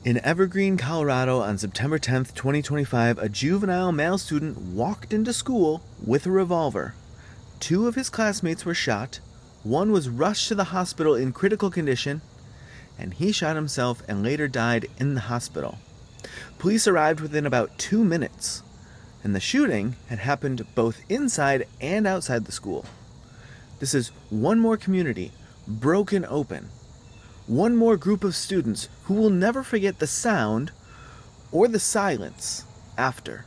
In Evergreen, Colorado, on September 10th, 2025, a juvenile male student walked into school with a revolver. 2 of his classmates were shot, 1 was rushed to the hospital in critical condition, and he shot himself and later died in the hospital. Police arrived within about 2 minutes, and the shooting had happened both inside and outside the school. This is one more community broken open. One more group of students who will never forget the sound or the silence after.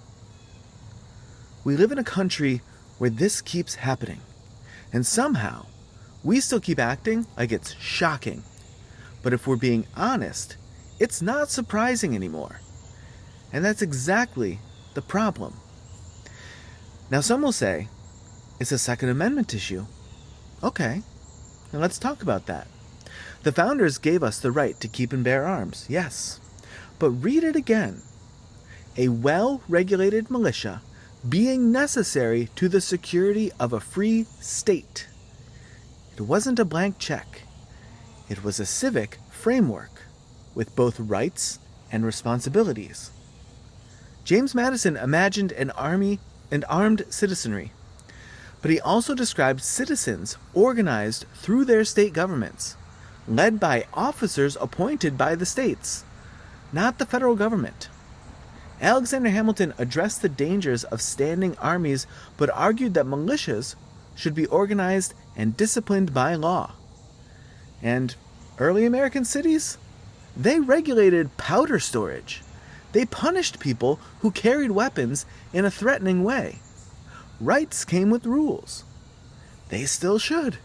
We live in a country where this keeps happening, and somehow we still keep acting like it's shocking. But if we're being honest, it's not surprising anymore. And that's exactly the problem. Now some will say, it's a Second Amendment issue. Okay, now let's talk about that. The founders gave us the right to keep and bear arms, yes. But read it again. A well-regulated militia being necessary to the security of a free state. It wasn't a blank check. It was a civic framework with both rights and responsibilities. James Madison imagined an army and armed citizenry, but he also described citizens organized through their state governments, led by officers appointed by the states, not the federal government. Alexander Hamilton addressed the dangers of standing armies, but argued that militias should be organized and disciplined by law. And early American cities, they regulated powder storage. They punished people who carried weapons in a threatening way. Rights came with rules. They still should.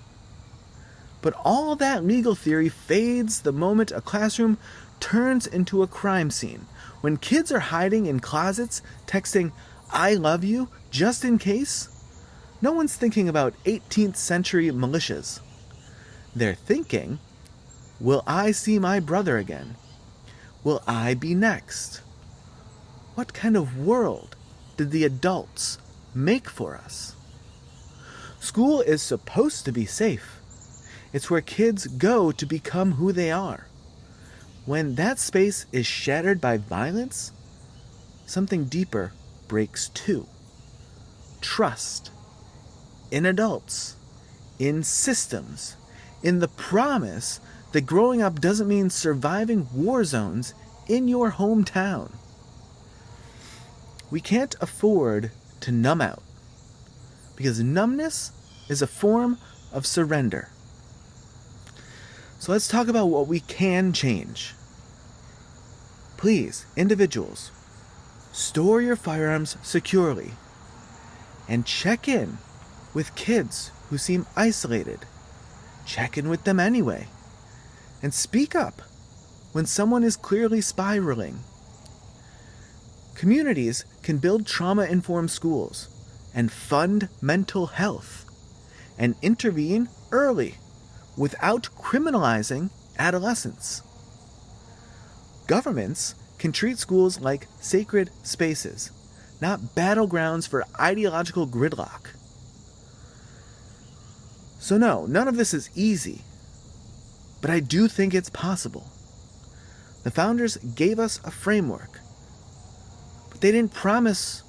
But all that legal theory fades the moment a classroom turns into a crime scene. When kids are hiding in closets, texting, "I love you," just in case, no one's thinking about 18th century militias. They're thinking, will I see my brother again? Will I be next? What kind of world did the adults make for us? School is supposed to be safe. It's where kids go to become who they are. When that space is shattered by violence, something deeper breaks too. Trust in adults, in systems, in the promise that growing up doesn't mean surviving war zones in your hometown. We can't afford to numb out, because numbness is a form of surrender. So let's talk about what we can change. Please, individuals, store your firearms securely and check in with kids who seem isolated. Check in with them anyway. And speak up when someone is clearly spiraling. Communities can build trauma-informed schools and fund mental health and intervene early without criminalizing adolescents. Governments can treat schools like sacred spaces, not battlegrounds for ideological gridlock. So no, none of this is easy, but I do think it's possible. The founders gave us a framework, but they didn't promise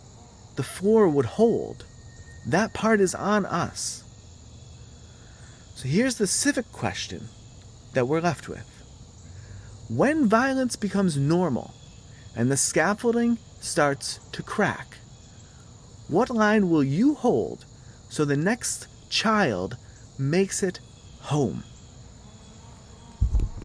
the floor would hold. That part is on us. So here's the civic question that we're left with. When violence becomes normal and the scaffolding starts to crack, what line will you hold so the next child makes it home?